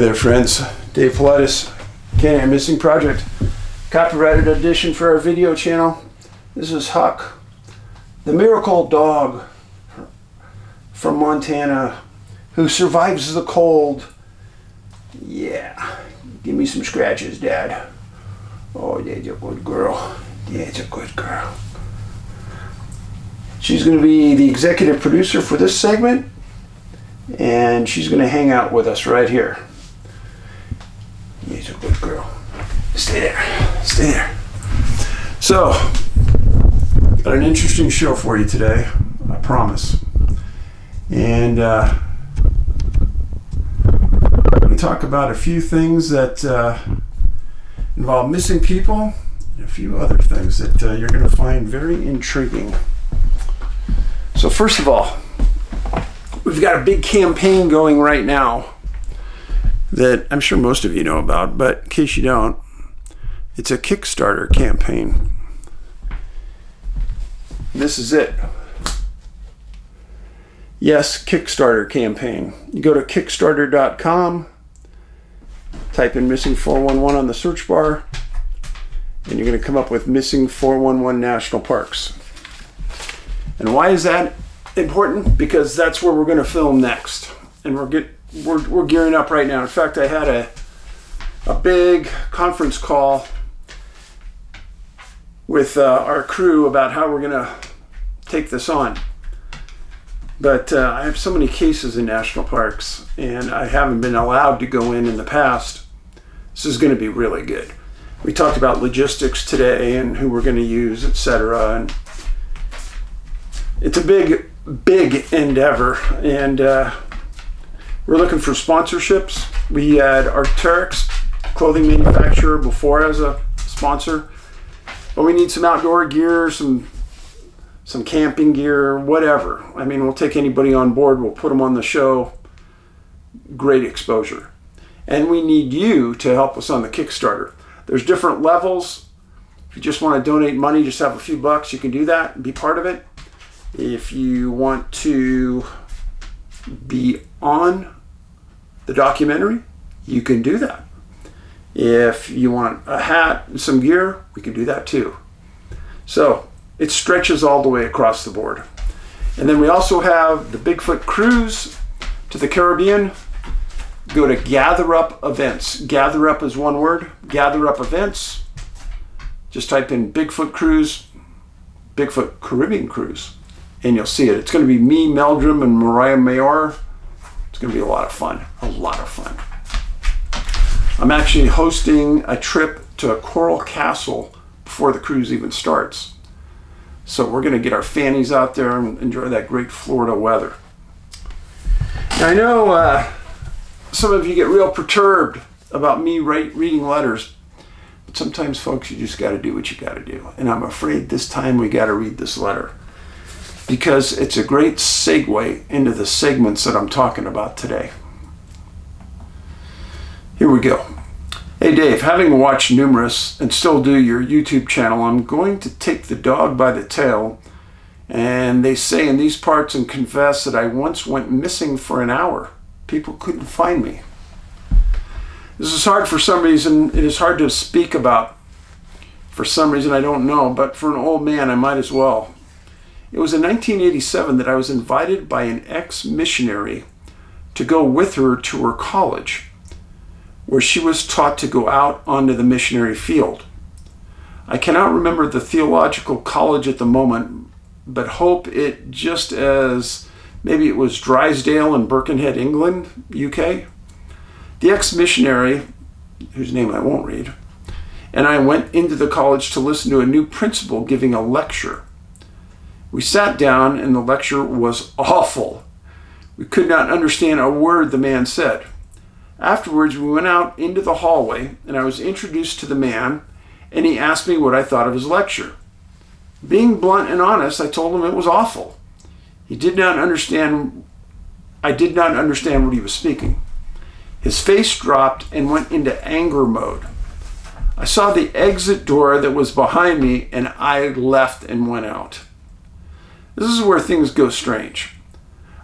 Hey there friends, Dave Paulides, CanAm Missing Project. Copyrighted edition for our video channel. This is Huck, the miracle dog from Montana who survives the cold. Yeah, give me some scratches, Dad. Oh, that's a good girl. That's a good girl. She's going to be the executive producer for this segment, and she's going to hang out with us right here. She's a good girl. Stay there. Stay there. So, got an interesting show for you today, I promise. And I'm going to talk about a few things that involve missing people and a few other things that you're going to find very intriguing. So first of all, we've got a big campaign going right now that I'm sure most of you know about, but in case you don't, it's a Kickstarter campaign. And this is it. Yes, Kickstarter campaign. You go to Kickstarter.com, type in Missing 411 on the search bar, and you're going to come up with Missing 411 National Parks. And why is that important? Because that's where we're going to film next. And we're gearing up right now. In fact, I had a big conference call with our crew about how we're going to take this on. But I have so many cases in national parks, and I haven't been allowed to go in the past. This is going to be really good. We talked about logistics today and who we're going to use, etc. And it's a big endeavor, and we're looking for sponsorships. We had Arc'teryx, clothing manufacturer, before as a sponsor, but we need some outdoor gear, some camping gear, whatever. I mean, we'll take anybody on board. We'll put them on the show. Great exposure. And we need you to help us on the Kickstarter. There's different levels. If you just want to donate money, just have a few bucks, you can do that and be part of it. If you want to be on the documentary, you can do that. If you want a hat and some gear, we can do that too. So it stretches all the way across the board. And then we also have the Bigfoot cruise to the Caribbean. Go to Gather Up Events. Gather Up is one word. Gather Up Events. Just type in Bigfoot cruise, Bigfoot Caribbean cruise, and you'll see it. It's going to be me, Meldrum, and Mariah Mayor. It's going to be a lot of fun. A lot of fun. I'm actually hosting a trip to a coral castle before the cruise even starts. So we're going to get our fannies out there and enjoy that great Florida weather. Now, I know some of you get real perturbed about me reading letters, but sometimes, folks, you just got to do what you got to do. And I'm afraid this time we got to read this letter, because it's a great segue into the segments that I'm talking about today. Here we go. Hey Dave, having watched numerous and still do your YouTube channel, I'm going to take the dog by the tail, and they say in these parts and confess that I once went missing for an hour. People couldn't find me. This is hard for some reason. It is hard to speak about. For some reason I don't know, but for an old man I might as well. It was in 1987 that I was invited by an ex-missionary to go with her to her college, where she was taught to go out onto the missionary field. I cannot remember the theological college at the moment, but hope it just as maybe it was Drysdale in Birkenhead, England, UK. The ex-missionary, whose name I won't read, and I went into the college to listen to a new principal giving a lecture. We sat down and the lecture was awful. We could not understand a word the man said. Afterwards, we went out into the hallway and I was introduced to the man, and he asked me what I thought of his lecture. Being blunt and honest, I told him it was awful. I did not understand what he was speaking. His face dropped and went into anger mode. I saw the exit door that was behind me and I left and went out. This is where things go strange.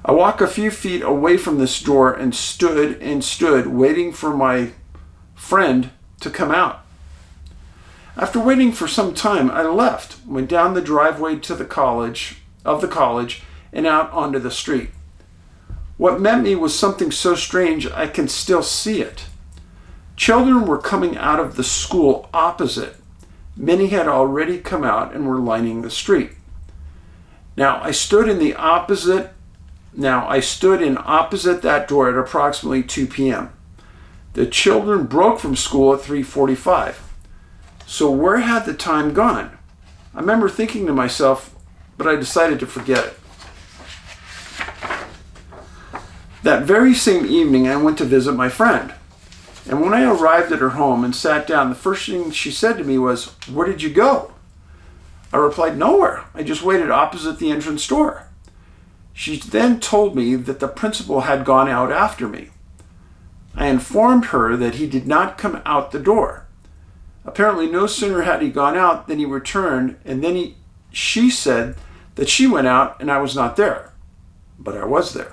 I walked a few feet away from this door and stood waiting for my friend to come out. After waiting for some time, I left, went down the driveway to the college, and out onto the street. What met me was something so strange I can still see it. Children were coming out of the school opposite. Many had already come out and were lining the street. Now I stood in opposite that door at approximately 2 p.m. The children broke from school at 3:45. So where had the time gone? I remember thinking to myself, but I decided to forget it. That very same evening, I went to visit my friend. And when I arrived at her home and sat down, the first thing she said to me was, "Where did you go?" I replied, "Nowhere. I just waited opposite the entrance door." She then told me that the principal had gone out after me. I informed her that he did not come out the door. Apparently, no sooner had he gone out than he returned, and then she said that she went out and I was not there. But I was there.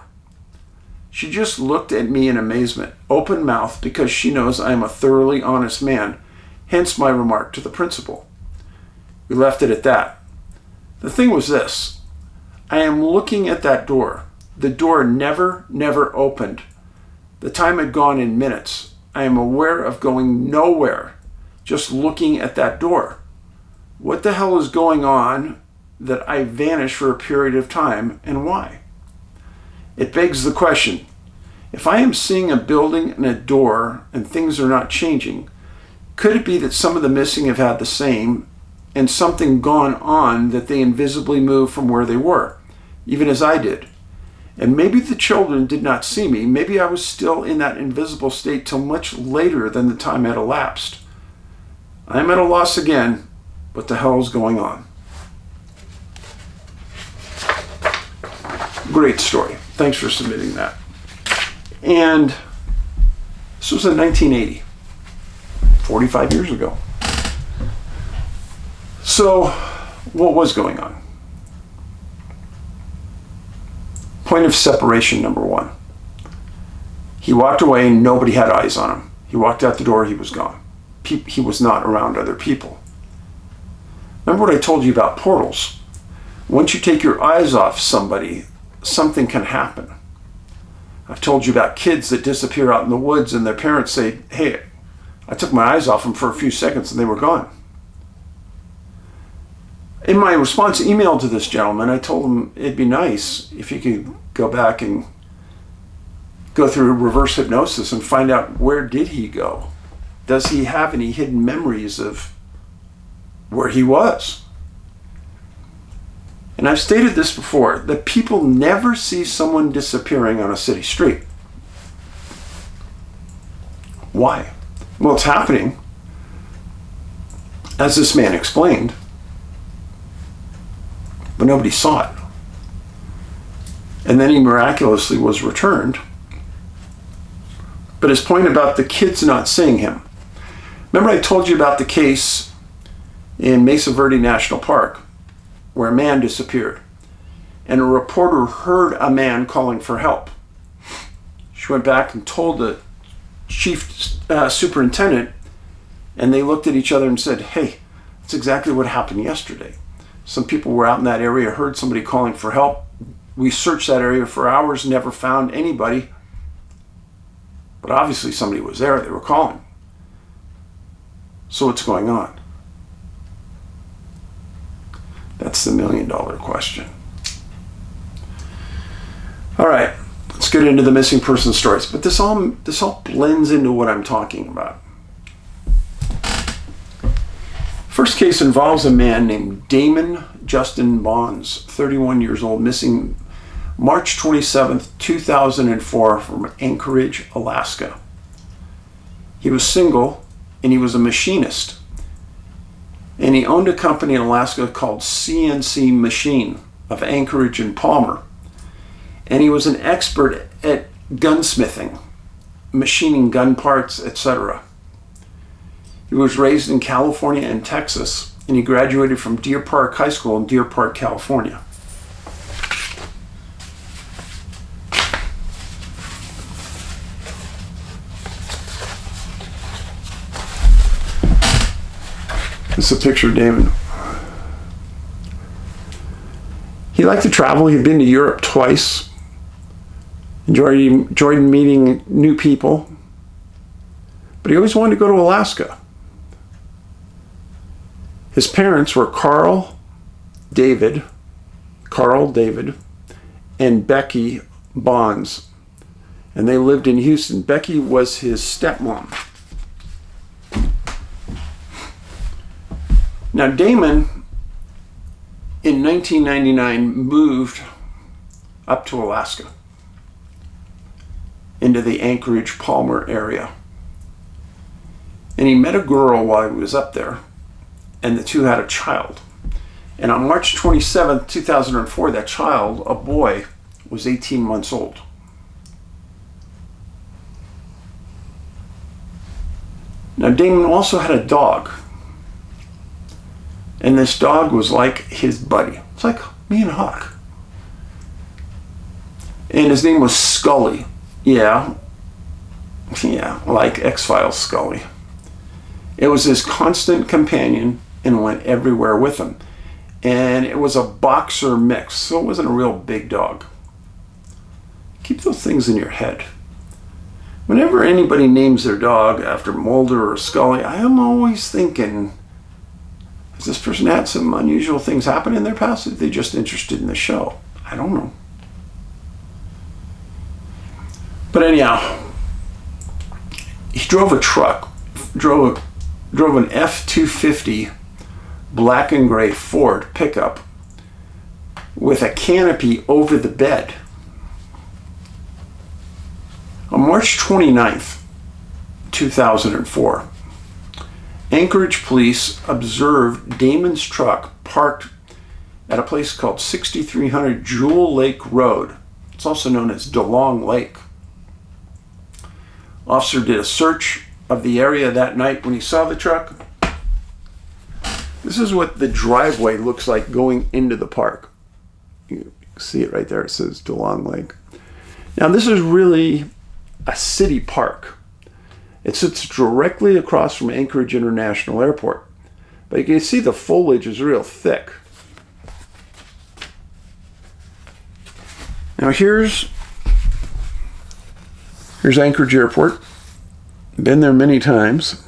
She just looked at me in amazement, open-mouthed, because she knows I am a thoroughly honest man, hence my remark to the principal. We left it at that. The thing was this. I am looking at that door. The door never opened. The time had gone in minutes. I am aware of going nowhere, just looking at that door. What the hell is going on that I vanished for a period of time, and why? It begs the question, if I am seeing a building and a door and things are not changing, could it be that some of the missing have had the same and something gone on that they invisibly moved from where they were, even as I did? And maybe the children did not see me. Maybe I was still in that invisible state till much later than the time had elapsed. I am at a loss again. What the hell is going on? Great story. Thanks for submitting that. And this was in 1980, 45 years ago. So what was going on? Point of separation number one. He walked away and nobody had eyes on him. He walked out the door, he was gone. He was not around other people. Remember what I told you about portals? Once you take your eyes off somebody, something can happen. I've told you about kids that disappear out in the woods and their parents say, "Hey, I took my eyes off them for a few seconds and they were gone." In my response email to this gentleman, I told him it'd be nice if he could go back and go through reverse hypnosis and find out, where did he go? Does he have any hidden memories of where he was? And I've stated this before, that people never see someone disappearing on a city street. Why? Well, it's happening, as this man explained, but nobody saw it. And then he miraculously was returned. But his point about the kids not seeing him. Remember I told you about the case in Mesa Verde National Park where a man disappeared and a reporter heard a man calling for help. She went back and told the chief superintendent, and they looked at each other and said, "Hey, that's exactly what happened yesterday. Some people were out in that area, heard somebody calling for help. We searched that area for hours, never found anybody. But obviously somebody was there, they were calling." So what's going on? That's the $1,000,000 question. All right, let's get into the missing person stories. But this all blends into what I'm talking about. First case involves a man named Damon Justin Bonds, 31 years old, missing March 27th, 2004 from Anchorage, Alaska. He was single and he was a machinist. And he owned a company in Alaska called CNC Machine of Anchorage and Palmer. And he was an expert at gunsmithing, machining gun parts, etc. He was raised in California and Texas, and he graduated from Deer Park High School in Deer Park, California. This is a picture of Damon. He liked to travel. He'd been to Europe twice. Enjoyed meeting new people. But he always wanted to go to Alaska. His parents were Carl, David, and Becky Bonds. And they lived in Houston. Becky was his stepmom. Now, Damon, in 1999, moved up to Alaska, into the Anchorage, Palmer area. And he met a girl while he was up there, and the two had a child. And on March 27th, 2004, that child, a boy, was 18 months old. Now, Damon also had a dog. And this dog was like his buddy. It's like me and Huck. And his name was Scully. Yeah, like X-Files Scully. It was his constant companion and went everywhere with him. And it was a boxer mix, so it wasn't a real big dog. Keep those things in your head. Whenever anybody names their dog after Mulder or Scully, I am always thinking, has this person had some unusual things happen in their past? Or are they just interested in the show? I don't know. But anyhow, he drove a truck, drove an F-250 black and gray Ford pickup with a canopy over the bed. On March 29th, 2004, Anchorage police observed Damon's truck parked at a place called 6300 Jewel Lake Road. It's also known as DeLong Lake. Officer did a search of the area that night when he saw the truck. This is what the driveway looks like going into the park. You see it right there. It says DeLong Lake. Now, this is really a city park. It sits directly across from Anchorage International Airport. But you can see the foliage is real thick. Now here's Anchorage Airport. Been there many times.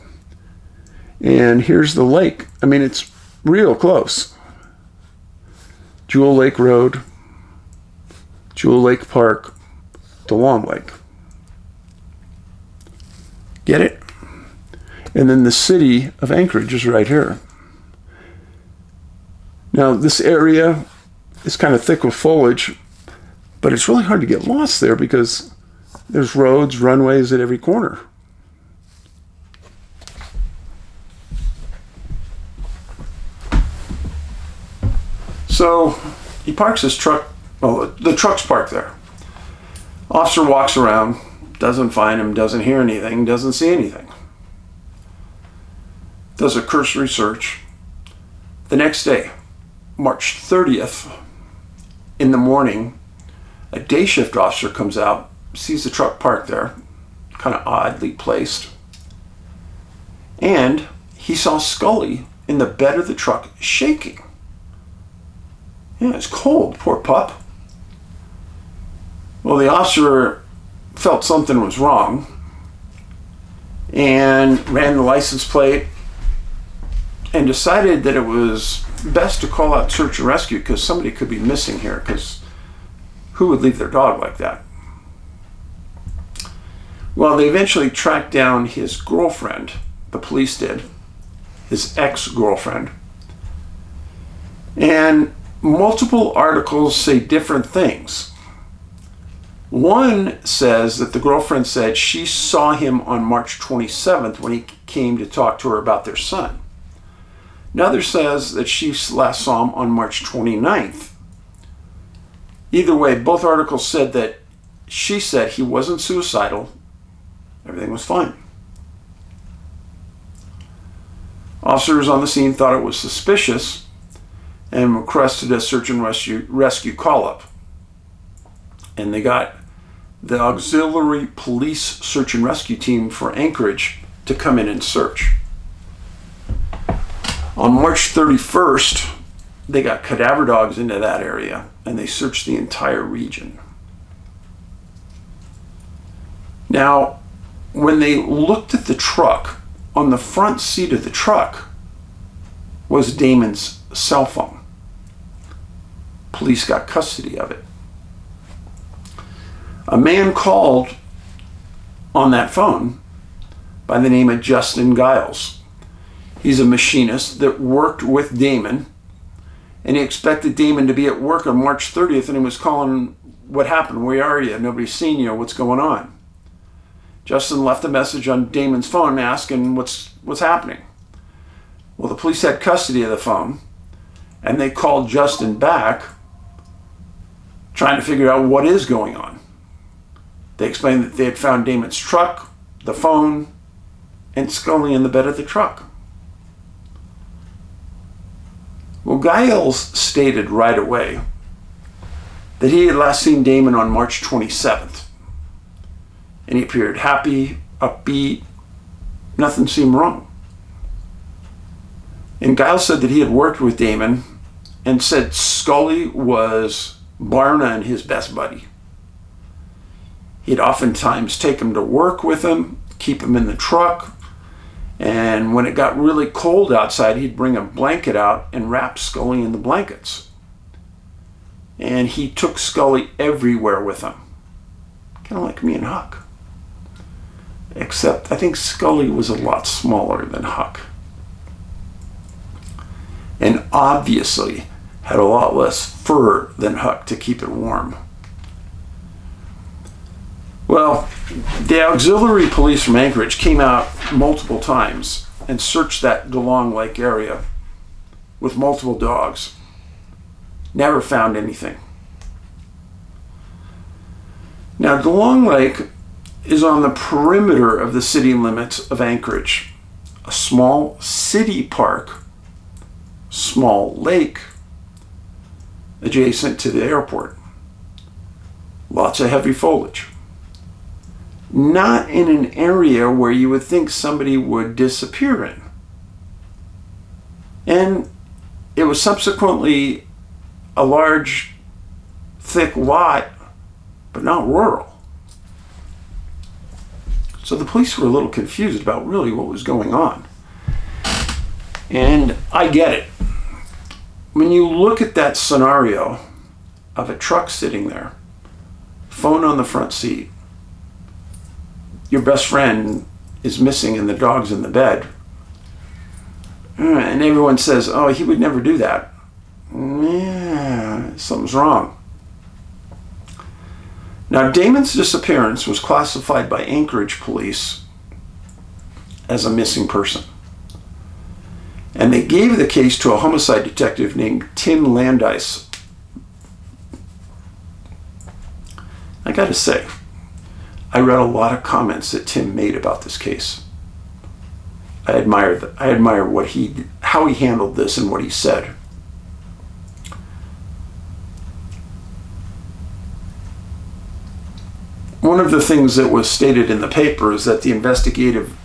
And here's the lake. I mean, it's real close. Jewel Lake Road, Jewel Lake Park, DeLong Lake. Get it? And then the city of Anchorage is right here. Now, this area is kind of thick with foliage, but it's really hard to get lost there because there's roads, runways at every corner. So he parks his truck. Well, the truck's parked there. Officer walks around, doesn't find him, doesn't hear anything, doesn't see anything. Does a cursory search. The next day, March 30th, in the morning, a day shift officer comes out, sees the truck parked there, kind of oddly placed. And he saw Scully in the bed of the truck shaking. Yeah, it's cold, poor pup. Well, the officer felt something was wrong and ran the license plate and decided that it was best to call out search and rescue because somebody could be missing here, because who would leave their dog like that? Well, they eventually tracked down his girlfriend, the police did, his ex-girlfriend. And multiple articles say different things. One says that the girlfriend said she saw him on March 27th when he came to talk to her about their son. Another says that she last saw him on March 29th. Either way, both articles said that she said he wasn't suicidal. Everything was fine. Officers on the scene thought it was suspicious and requested a search and rescue call-up. And they got the auxiliary police search and rescue team for Anchorage to come in and search. On March 31st, they got cadaver dogs into that area and they searched the entire region. Now, when they looked at the truck, on the front seat of the truck was Damon's cell phone. Police got custody of it. A man called on that phone by the name of Justin Giles. He's a machinist that worked with Damon, and he expected Damon to be at work on March 30th, and he was calling, "What happened? Where are you? Nobody's seen you. What's going on?" Justin left a message on Damon's phone asking what's happening. Well, the police had custody of the phone, and they called Justin back trying to figure out what is going on. They explained that they had found Damon's truck, the phone, and Scully in the bed of the truck. Well, Giles stated right away that he had last seen Damon on March 27th. And he appeared happy, upbeat, nothing seemed wrong. And Giles said that he had worked with Damon and said Scully was Barna and his best buddy. He'd oftentimes take him to work with him, keep him in the truck, and when it got really cold outside, he'd bring a blanket out and wrap Scully in the blankets. And he took Scully everywhere with him, kind of like me and Huck. Except I think Scully was a lot smaller than Huck. And obviously had a lot less fur than Huck to keep it warm. Well, the auxiliary police from Anchorage came out multiple times and searched that DeLong Lake area with multiple dogs. Never found anything. Now, DeLong Lake is on the perimeter of the city limits of Anchorage, a small city park, small lake, adjacent to the airport. Lots of heavy foliage. Not in an area where you would think somebody would disappear in. And it was subsequently a large, thick lot, but not rural. So the police were a little confused about really what was going on. And I get it. When you look at that scenario of a truck sitting there, phone on the front seat, your best friend is missing and the dog's in the bed, and everyone says, "Oh, he would never do that." Yeah, something's wrong. Now, Damon's disappearance was classified by Anchorage police as a missing person. And they gave the case to a homicide detective named Tim Landis. I gotta say, I read a lot of comments that Tim made about this case. I admire how he handled this and what he said. One of the things that was stated in the paper is that the investigative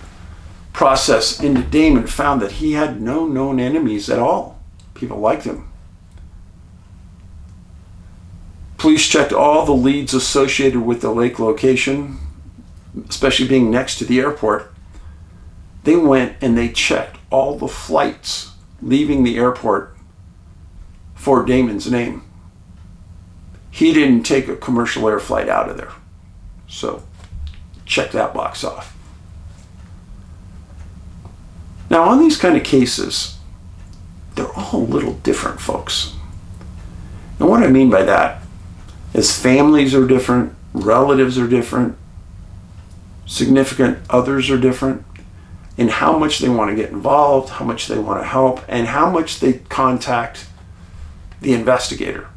process into Damon found that he had no known enemies at all. People liked him. Police checked all the leads associated with the lake location, especially being next to the airport. They went and they checked all the flights leaving the airport for Damon's name. He didn't take a commercial air flight out of there. So check that box off. Now, on these kind of cases, they're all a little different, folks. And what I mean by that is families are different, relatives are different, significant others are different, in how much they want to get involved, how much they want to help, and how much they contact the investigator.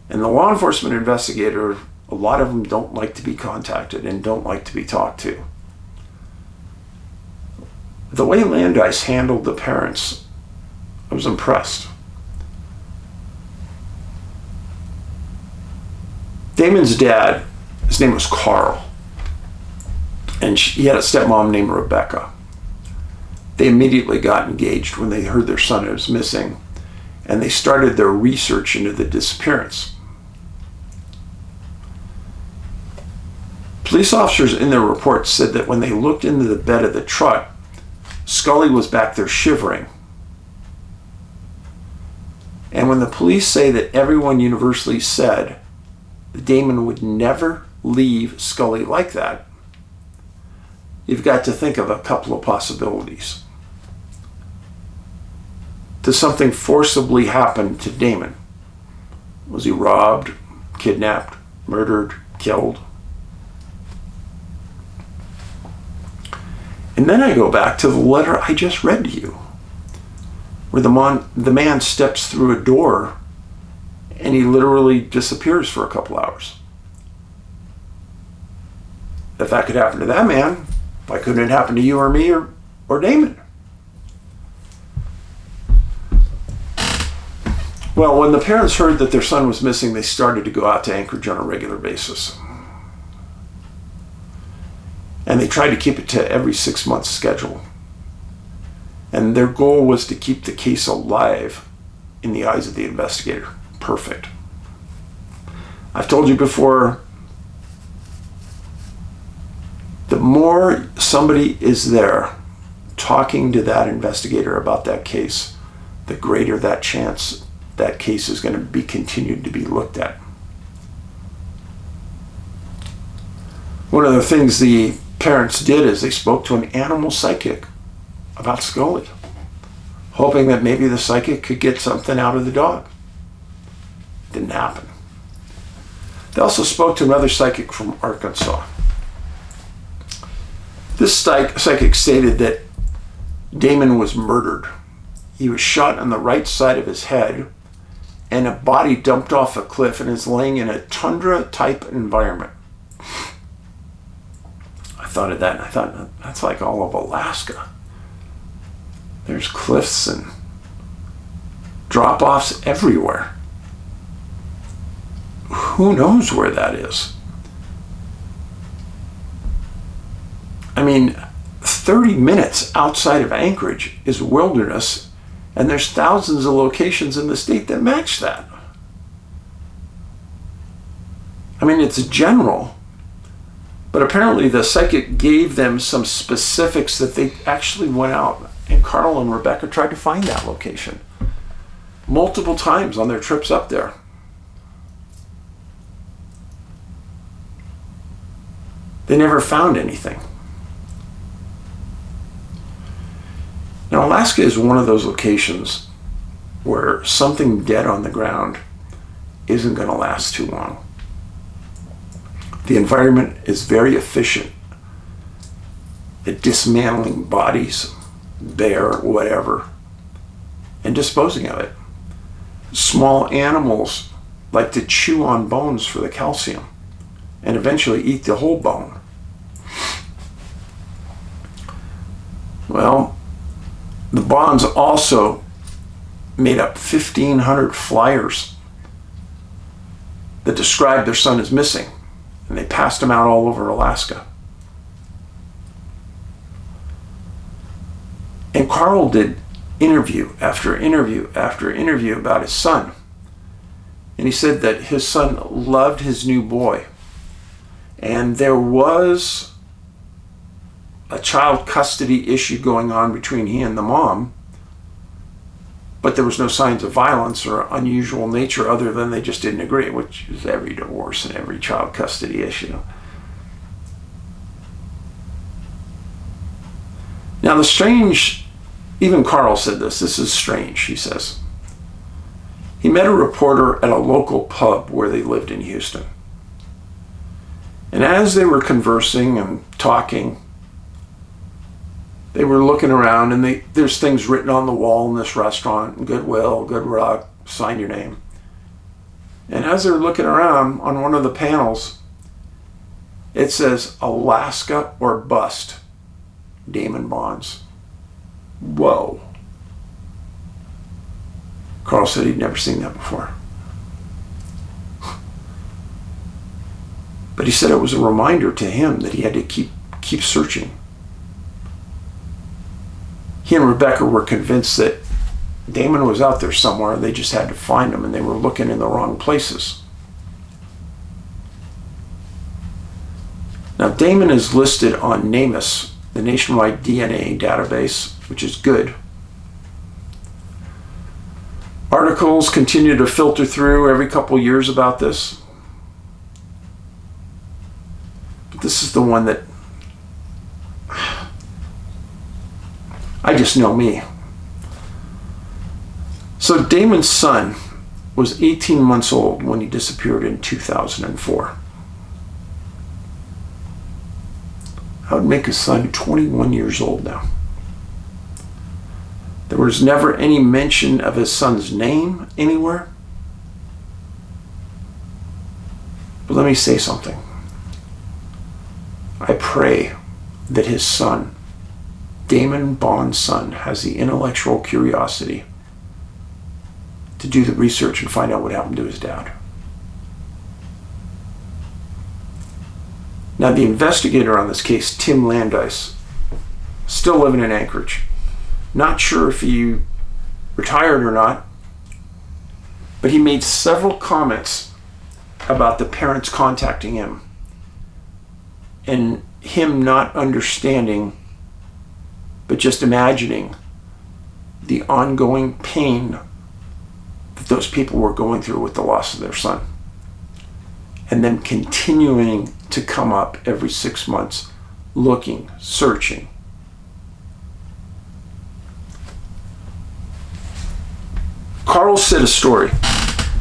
And the law enforcement investigator, a lot of them don't like to be contacted and don't like to be talked to. The way Landis handled the parents, I was impressed. Damon's dad, his name was Carl, and he had a stepmom named Rebecca. They immediately got engaged when they heard their son was missing, and they started their research into the disappearance. Police officers in their reports said that when they looked into the bed of the truck, Scully was back there shivering. And when the police say that everyone universally said that Damon would never leave Scully like that, you've got to think of a couple of possibilities. Does something forcibly happen to Damon? Was he robbed, kidnapped, murdered, killed? And then I go back to the letter I just read to you, where the man steps through a door and he literally disappears for a couple hours. If that could happen to that man, why couldn't it happen to you or me or Damon? Well, when the parents heard that their son was missing, they started to go out to Anchorage on a regular basis. And they tried to keep it to every 6 months schedule. And their goal was to keep the case alive in the eyes of the investigator. Perfect. I've told you before, the more somebody is there talking to that investigator about that case, the greater that chance that case is going to be continued to be looked at. One of the things the parents did is they spoke to an animal psychic about Scully, hoping that maybe the psychic could get something out of the dog. Didn't happen. They also spoke to another psychic from Arkansas. This psychic stated that Damon was murdered. He was shot on the right side of his head and a body dumped off a cliff and is laying in a tundra-type environment. I thought of that and I thought, that's like all of Alaska. There's cliffs and drop-offs everywhere. Who knows where that is? I mean, 30 minutes outside of Anchorage is wilderness, and there's thousands of locations in the state that match that. I mean, it's general, but apparently the psychic gave them some specifics that they actually went out, and Carl and Rebecca tried to find that location multiple times on their trips up there. They never found anything. Now, Alaska is one of those locations where something dead on the ground isn't going to last too long. The environment is very efficient at dismantling bodies, bare, whatever, and disposing of it. Small animals like to chew on bones for the calcium and eventually eat the whole bone. Well, the Bonds also made up 1,500 flyers that described their son as missing, and they passed them out all over Alaska. And Carl did interview after interview after interview about his son. And he said that his son loved his new boy. And there was a child custody issue going on between he and the mom, but there was no signs of violence or unusual nature other than they just didn't agree, which is every divorce and every child custody issue. Now the strange, even Carl said this is strange, he says. He met a reporter at a local pub where they lived in Houston. And as they were conversing and talking, they were looking around, and there's things written on the wall in this restaurant: Goodwill, Good Rock, sign your name. And as they're looking around, on one of the panels, it says, Alaska or bust, Damon Bonds. Whoa. Carl said he'd never seen that before. But he said it was a reminder to him that he had to keep searching. he and Rebecca were convinced that Damon was out there somewhere. They just had to find him, and they were looking in the wrong places. Now, Damon is listed on NABS, the Nationwide DNA Database, which is good. Articles continue to filter through every couple years about this. But this is the one that I just know me. So Damon's son was 18 months old when he disappeared in 2004. I would make his son 21 years old now. There was never any mention of his son's name anywhere. But let me say something. I pray that his son, Damon Bonds' son, has the intellectual curiosity to do the research and find out what happened to his dad. Now, the investigator on this case, Tim Landis, still living in Anchorage. Not sure if he retired or not, but he made several comments about the parents contacting him and him not understanding, but just imagining the ongoing pain that those people were going through with the loss of their son, and then continuing to come up every 6 months, looking, searching. Carl said a story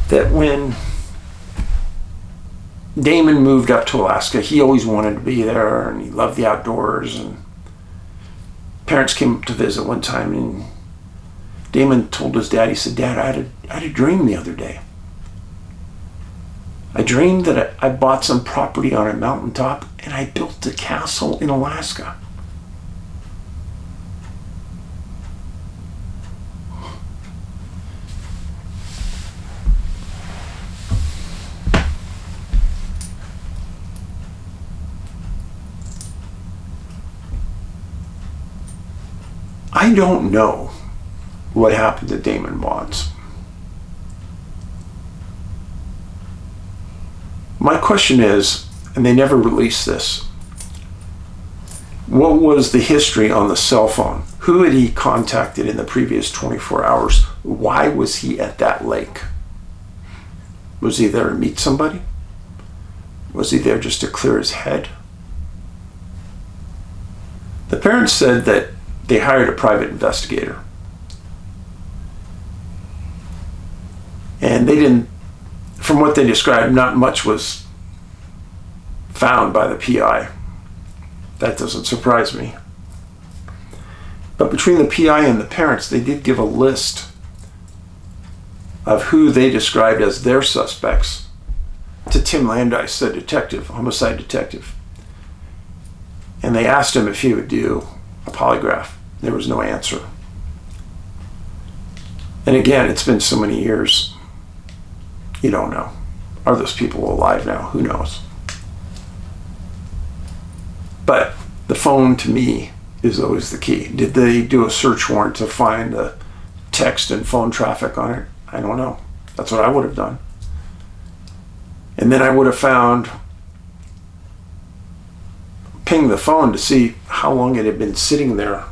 that when Damon moved up to Alaska, he always wanted to be there, and he loved the outdoors, and parents came to visit one time, and Damon told his dad, he said, "Dad, I had a dream the other day. I dreamed that I bought some property on a mountaintop and I built a castle in Alaska." I don't know what happened to Damon Bonds. My question is, and they never released this, what was the history on the cell phone? Who had he contacted in the previous 24 hours? Why was he at that lake? Was he there to meet somebody? Was he there just to clear his head? The parents said that they hired a private investigator. And they didn't, from what they described, not much was found by the PI. That doesn't surprise me. But between the PI and the parents, they did give a list of who they described as their suspects to Tim Landis, the detective, homicide detective. And they asked him if he would do a polygraph. There was no answer. And again, it's been so many years. You don't know. Are those people alive now? Who knows? But the phone, to me, is always the key. Did they do a search warrant to find the text and phone traffic on it? I don't know. That's what I would have done. And then I would have pinged the phone to see how long it had been sitting there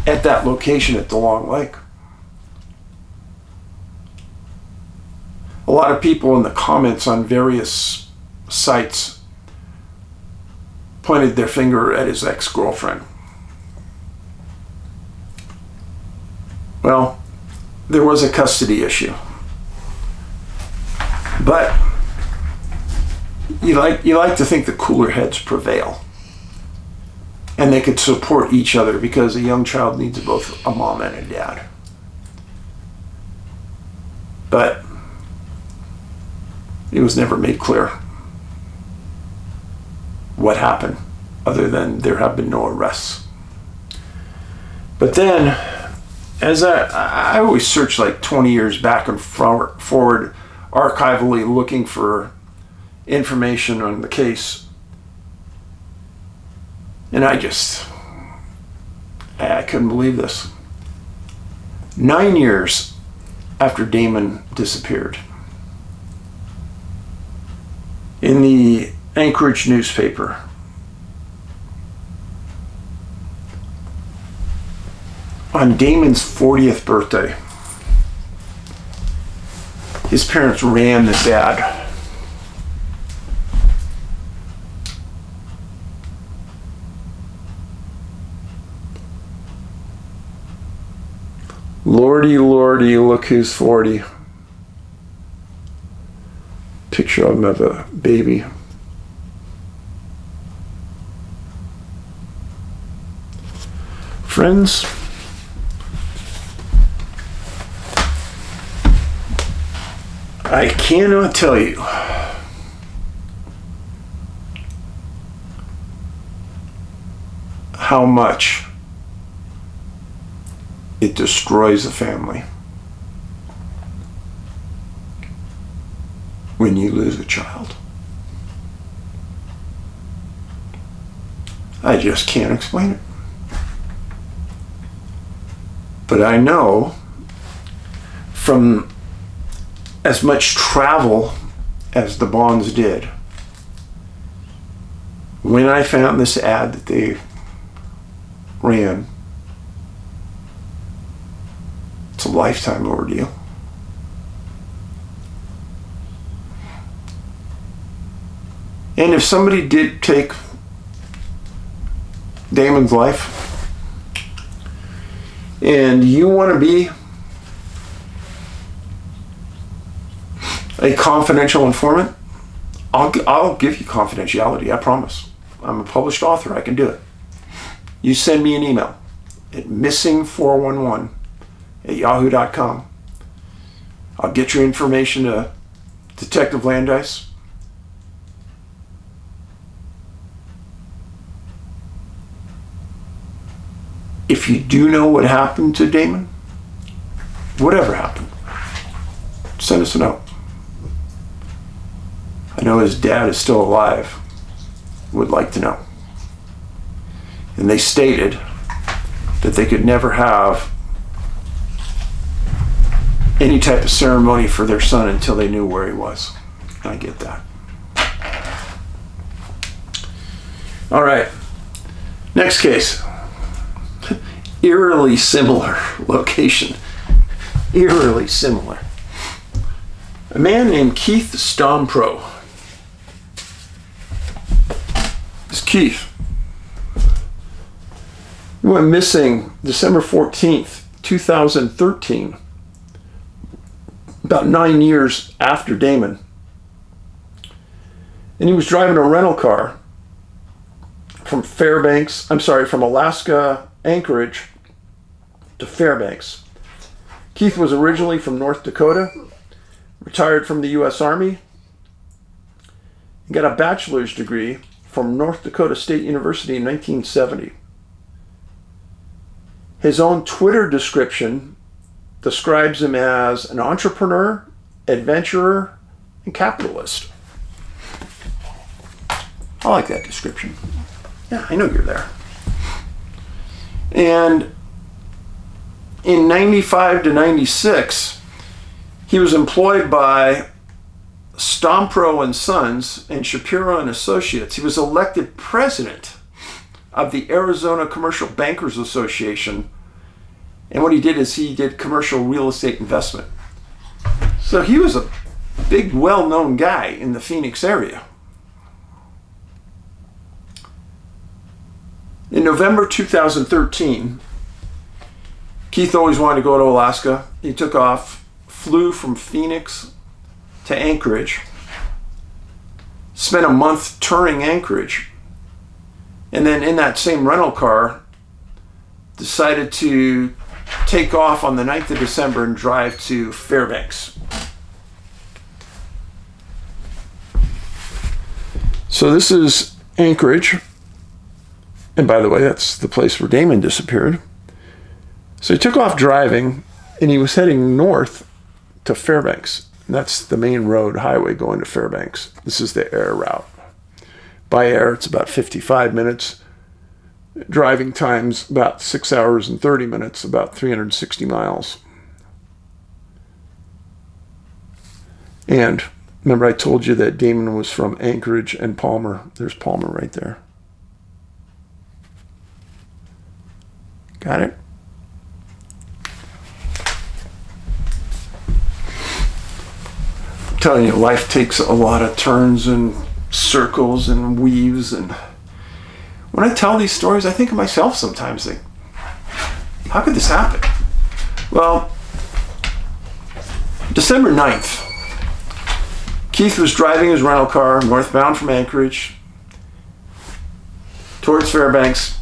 at that location at the Long Lake. A lot of people in the comments on various sites pointed their finger at his ex-girlfriend. Well, there was a custody issue. But you like to think the cooler heads prevail. And they could support each other because a young child needs both a mom and a dad. But it was never made clear what happened, other than there have been no arrests. But then, as I always search like 20 years back and forward, archivally looking for information on the case, and I couldn't believe this. 9 years after Damon disappeared, in the Anchorage newspaper, on Damon's 40th birthday, his parents ran this ad. Lordy, lordy, look who's 40. Picture of him of a baby. Friends, I cannot tell you how much it destroys a family when you lose a child. I just can't explain it. But I know from as much travel as the Bonds did, when I found this ad that they ran, it's a lifetime ordeal. And if somebody did take Damon's life and you want to be a confidential informant, I'll give you confidentiality, I promise. I'm a published author, I can do it. You send me an email at missing411@yahoo.com. I'll get your information to Detective Landis. If you do know what happened to Damon, whatever happened, send us a note. I know his dad is still alive, would like to know. And they stated that they could never have any type of ceremony for their son until they knew where he was. I get that. All right, next case. Eerily similar location. Eerily similar. A man named Keith Stompro. This Keith, he went missing December 14th, 2013, about 9 years after Damon. And he was driving a rental car from from Alaska, Anchorage to Fairbanks. Keith was originally from North Dakota, retired from the U.S. Army, and got a bachelor's degree from North Dakota State University in 1970. His own Twitter description describes him as an entrepreneur, adventurer, and capitalist. I like that description. Yeah, I know you're there. And in 95 to 96, he was employed by Stompro and Sons and Shapiro and Associates. He was elected president of the Arizona Commercial Bankers Association. And what he did is he did commercial real estate investment. So he was a big, well-known guy in the Phoenix area. In November 2013, Keith always wanted to go to Alaska. He took off, flew from Phoenix to Anchorage, spent a month touring Anchorage, and then in that same rental car, decided to take off on the 9th of December and drive to Fairbanks. So this is Anchorage. And by the way, that's the place where Damon disappeared. So he took off driving, and he was heading north to Fairbanks. And that's the main road, highway going to Fairbanks. This is the air route. By air, it's about 55 minutes. Driving time's about 6 hours and 30 minutes, about 360 miles. And remember I told you that Damon was from Anchorage and Palmer. There's Palmer right there. Got it? I'm telling you, life takes a lot of turns and circles and weaves, and when I tell these stories, I think of myself sometimes. Think, how could this happen? Well, December 9th, Keith was driving his rental car northbound from Anchorage towards Fairbanks.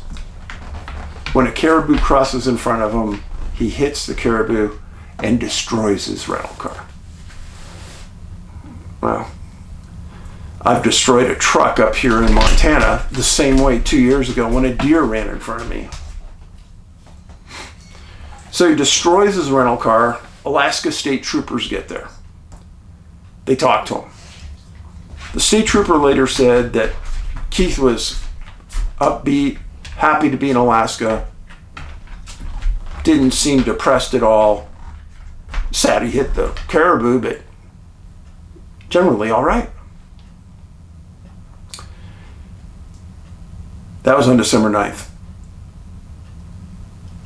When a caribou crosses in front of him, he hits the caribou and destroys his rental car. Well, I've destroyed a truck up here in Montana the same way 2 years ago when a deer ran in front of me. So he destroys his rental car. Alaska State Troopers get there. They talk to him. The state trooper later said that Keith was upbeat, happy to be in Alaska, didn't seem depressed at all. Sad he hit the caribou, but generally all right. That was on December 9th.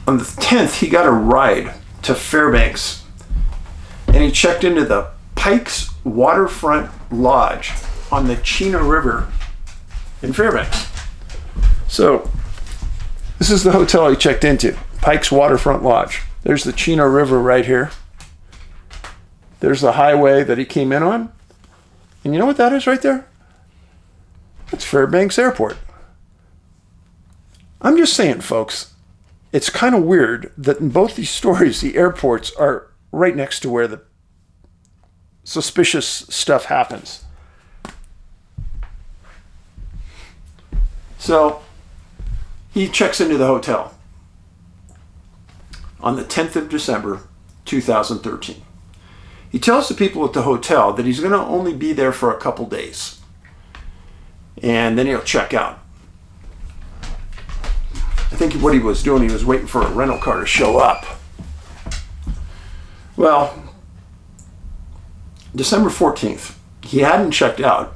On the 10th, he got a ride to Fairbanks, and he checked into the Pikes Waterfront Lodge on the Chena River in Fairbanks. So this is the hotel he checked into, Pikes Waterfront Lodge. There's the Chena River right here. There's the highway that he came in on. And you know what that is right there? That's Fairbanks Airport. I'm just saying, folks, it's kind of weird that in both these stories, the airports are right next to where the suspicious stuff happens. So he checks into the hotel on the 10th of December, 2013. He tells the people at the hotel that he's going to only be there for a couple days, and then he'll check out. I think what he was doing, he was waiting for a rental car to show up. Well, December 14th, he hadn't checked out,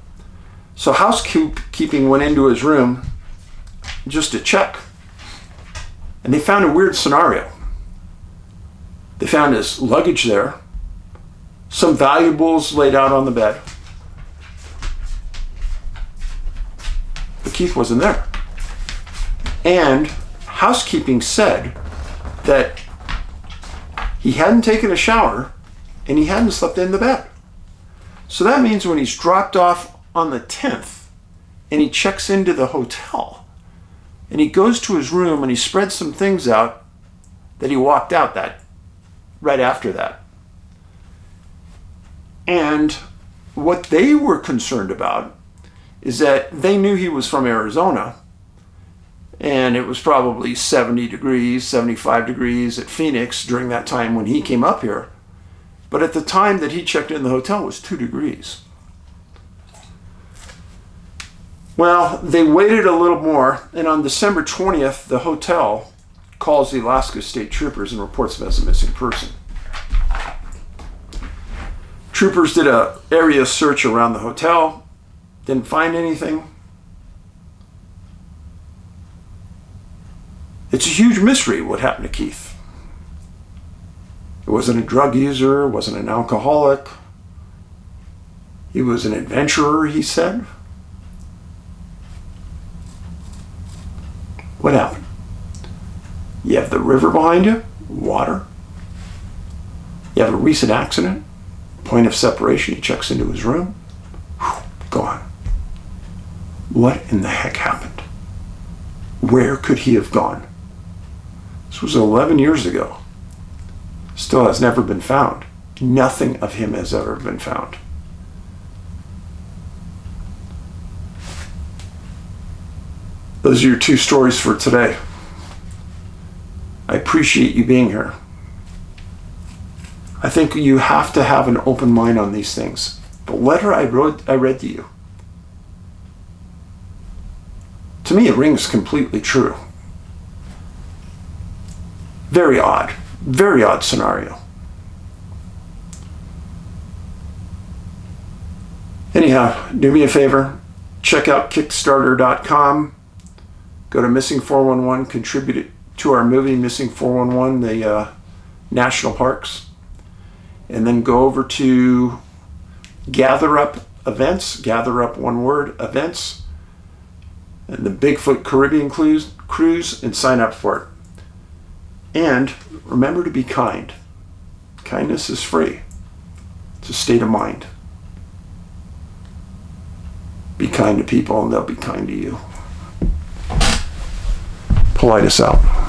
so housekeeping went into his room just to check, and they found a weird scenario. They found his luggage there, some valuables laid out on the bed, but Keith wasn't there. And housekeeping said that he hadn't taken a shower and he hadn't slept in the bed. So that means when he's dropped off on the 10th and he checks into the hotel and he goes to his room and he spreads some things out, that he walked out that right after that. And what they were concerned about is that they knew he was from Arizona, and it was probably 70 degrees, 75 degrees at Phoenix during that time when he came up here. But at the time that he checked in the hotel, it was 2 degrees. Well, they waited a little more, and on December 20th, the hotel calls the Alaska State Troopers and reports him as a missing person. Troopers did an area search around the hotel, didn't find anything. It's a huge mystery what happened to Keith. He wasn't a drug user, wasn't an alcoholic. He was an adventurer, he said. What happened? You have the river behind you, water. You have a recent accident, point of separation, he checks into his room. Whew, gone. What in the heck happened? Where could he have gone? This was 11 years ago. Still has never been found. Nothing of him has ever been found. Those are your 2 stories for today. I appreciate you being here. I think you have to have an open mind on these things. The letter I read to you, to me it rings completely true. Very odd scenario. Anyhow, do me a favor, check out Kickstarter.com, go to Missing 411, contribute to our movie Missing 411, the national parks, and then go over to Gather Up Events, Gather Up one word, events, and the Bigfoot Caribbean cruise, and sign up for it. And remember to be kind. Kindness is free. It's a state of mind. Be kind to people and they'll be kind to you. Paulides out.